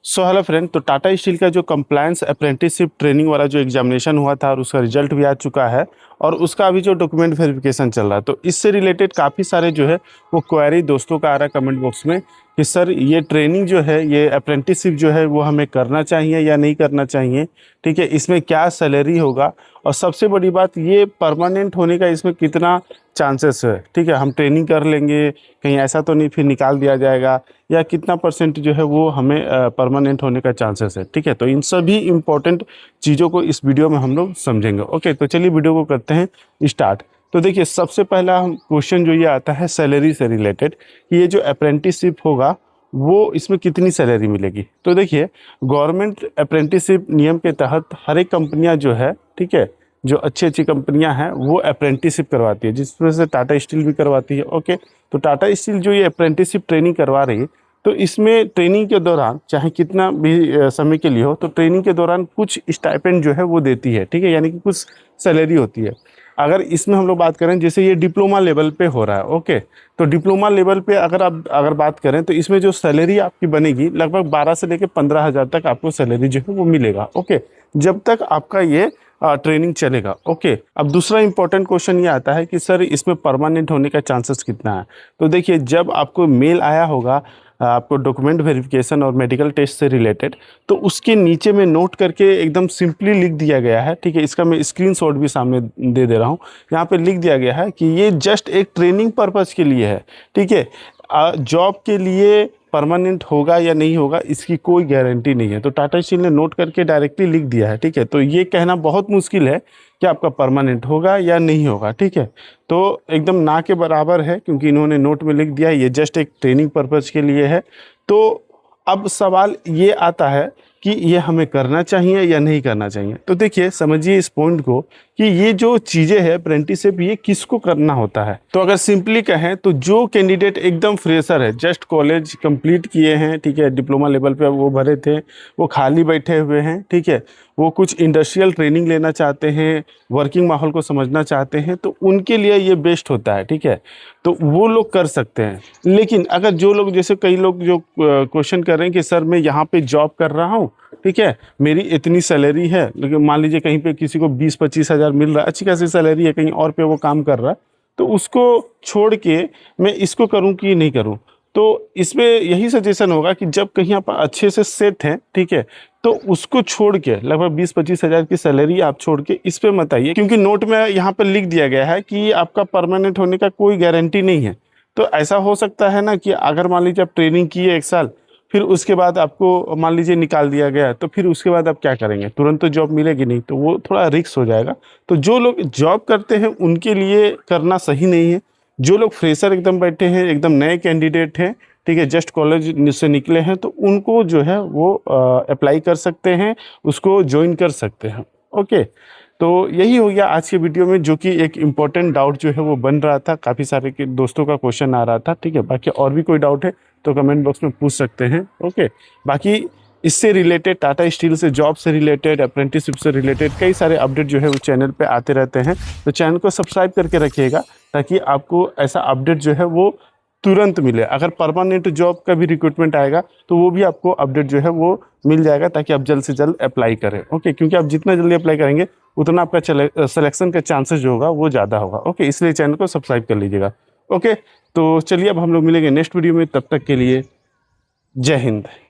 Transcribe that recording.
Hello friend, तो Tata steel का जो कंप्लायंस अप्रेंटिसशिप ट्रेनिंग वाला जो एग्जामिनेशन हुआ था और उसका रिजल्ट भी आ चुका है और उसका अभी जो डॉक्यूमेंट वेरिफिकेशन चल रहा है, तो इससे रिलेटेड काफ़ी सारे जो है वो क्वेरी दोस्तों का आ रहा है कमेंट बॉक्स में कि सर ये ट्रेनिंग जो है, ये अप्रेंटिसशिप जो है वो हमें करना चाहिए या नहीं करना चाहिए। ठीक है, इसमें क्या सैलरी होगा और सबसे बड़ी बात ये परमानेंट होने का इसमें कितना चांसेस है। ठीक है, हम ट्रेनिंग कर लेंगे, कहीं ऐसा तो नहीं फिर निकाल दिया जाएगा, या कितना परसेंट जो है वो हमें परमानेंट होने का चांसेस है। ठीक है, तो इन सभी इम्पोर्टेंट चीज़ों को इस वीडियो में हम लोग समझेंगे। ओके, तो चलिए वीडियो को करते हैं स्टार्ट। तो देखिए, सबसे पहला हम क्वेश्चन जो ये आता है सैलरी से रिलेटेड कि ये जो अप्रेंटिसशिप होगा वो इसमें कितनी सैलरी मिलेगी। तो देखिए, गवर्नमेंट अप्रेंटिसशिप नियम के तहत हर एक कंपनियां जो है, ठीक है, जो अच्छी अच्छी कंपनियां हैं वो अप्रेंटिसशिप करवाती है, जिसमें से टाटा स्टील भी करवाती है। ओके, तो टाटा स्टील जो ये अप्रेंटिसशिप ट्रेनिंग करवा रही है, तो इसमें ट्रेनिंग के दौरान चाहे कितना भी समय के लिए हो, तो ट्रेनिंग के दौरान कुछ स्टाइपेंड जो है वो देती है। ठीक है, यानी कि कुछ सैलरी होती है। अगर इसमें हम लोग बात करें, जैसे ये डिप्लोमा लेवल पे हो रहा है, ओके, तो डिप्लोमा लेवल पे अगर बात करें तो इसमें जो सैलरी आपकी बनेगी लगभग 12 से लेकर 15,000 तक आपको सैलरी जो है वो मिलेगा। ओके, जब तक आपका ये ट्रेनिंग चलेगा। ओके, अब दूसरा इंपॉर्टेंट क्वेश्चन ये आता है कि सर इसमें परमानेंट होने का चांसेस कितना है। तो देखिए, जब आपको मेल आया होगा आपको डॉक्यूमेंट वेरिफिकेशन और मेडिकल टेस्ट से रिलेटेड, तो उसके नीचे में नोट करके एकदम सिंपली लिख दिया गया है। ठीक है, इसका मैं स्क्रीनशॉट भी सामने दे रहा हूँ। यहाँ पे लिख दिया गया है कि ये जस्ट एक ट्रेनिंग पर्पज़ के लिए है। ठीक है, जॉब के लिए परमानेंट होगा या नहीं होगा इसकी कोई गारंटी नहीं है। तो टाटा स्टील ने नोट करके डायरेक्टली लिख दिया है। ठीक है, तो ये कहना बहुत मुश्किल है कि आपका परमानेंट होगा या नहीं होगा। ठीक है, तो एकदम ना के बराबर है, क्योंकि इन्होंने नोट में लिख दिया है ये जस्ट एक ट्रेनिंग पर्पज़ के लिए है। तो अब सवाल ये आता है कि ये हमें करना चाहिए या नहीं करना चाहिए। तो देखिए, समझिए इस पॉइंट को कि ये जो चीज़ें हैं अप्रेंटिसशिप, ये किसको करना होता है। तो अगर सिंपली कहें तो जो कैंडिडेट एकदम फ्रेशर है, जस्ट कॉलेज कंप्लीट किए हैं, ठीक है, डिप्लोमा लेवल पे वो भरे थे, वो खाली बैठे हुए हैं, ठीक है, वो कुछ इंडस्ट्रियल ट्रेनिंग लेना चाहते हैं, वर्किंग माहौल को समझना चाहते हैं, तो उनके लिए ये बेस्ट होता है। ठीक है, तो वो लोग कर सकते हैं। लेकिन अगर जो लोग, जैसे कई लोग जो क्वेश्चन कर रहे हैं कि सर मैं यहाँ पे जॉब कर रहा हूँ, ठीक है, मेरी इतनी सैलरी है, लेकिन मान लीजिए कहीं पे किसी को 20-25 हज़ार मिल रहा है, अच्छी खासी सैलरी है, कहीं और पे वो काम कर रहा है, तो उसको छोड़ के मैं इसको करूँ कि नहीं करूँ। तो इसमें यही सजेशन होगा कि जब कहीं आप अच्छे से सेट हैं, ठीक है, तो उसको छोड़ के लगभग 20-25 हज़ार की सैलरी आप छोड़ के इस पे मत आइए, क्योंकि नोट में यहाँ पर लिख दिया गया है कि आपका परमानेंट होने का कोई गारंटी नहीं है। तो ऐसा हो सकता है ना कि अगर मान लीजिए आप ट्रेनिंग किए 1 साल, फिर उसके बाद आपको मान लीजिए निकाल दिया गया, तो फिर उसके बाद आप क्या करेंगे, तुरंत तो जॉब मिलेगी नहीं, तो वो थोड़ा रिस्क हो जाएगा। तो जो लोग जॉब करते हैं उनके लिए करना सही नहीं है। जो लोग फ्रेशर एकदम बैठे हैं, एकदम नए कैंडिडेट हैं, ठीक है, जस्ट कॉलेज से निकले हैं, तो उनको जो है वो अप्लाई कर सकते हैं, उसको ज्वाइन कर सकते हैं। ओके, तो यही हो गया आज के वीडियो में, जो कि एक इम्पॉर्टेंट डाउट जो है वो बन रहा था, काफ़ी सारे के दोस्तों का क्वेश्चन आ रहा था। ठीक है, बाकी और भी कोई डाउट है तो कमेंट बॉक्स में पूछ सकते हैं। ओके, बाकी इससे रिलेटेड, टाटा स्टील से, जॉब से रिलेटेड, अप्रेंटिसशिप से रिलेटेड कई सारे अपडेट जो है वो चैनल पे आते रहते हैं। तो चैनल को सब्सक्राइब करके रखिएगा, ताकि आपको ऐसा अपडेट जो है वो तुरंत मिले। अगर परमानेंट जॉब का भी रिक्रूटमेंट आएगा तो वो भी आपको अपडेट जो है वो मिल जाएगा, ताकि आप जल्द से जल्द अप्लाई करें। ओके, क्योंकि आप जितना जल्दी अप्लाई करेंगे उतना आपका सिलेक्शन का चांसेस जो होगा वो ज़्यादा होगा। ओके, इसलिए चैनल को सब्सक्राइब कर लीजिएगा। ओके, तो चलिए अब हम लोग मिलेंगे नेक्स्ट वीडियो में, तब तक के लिए जय हिंद।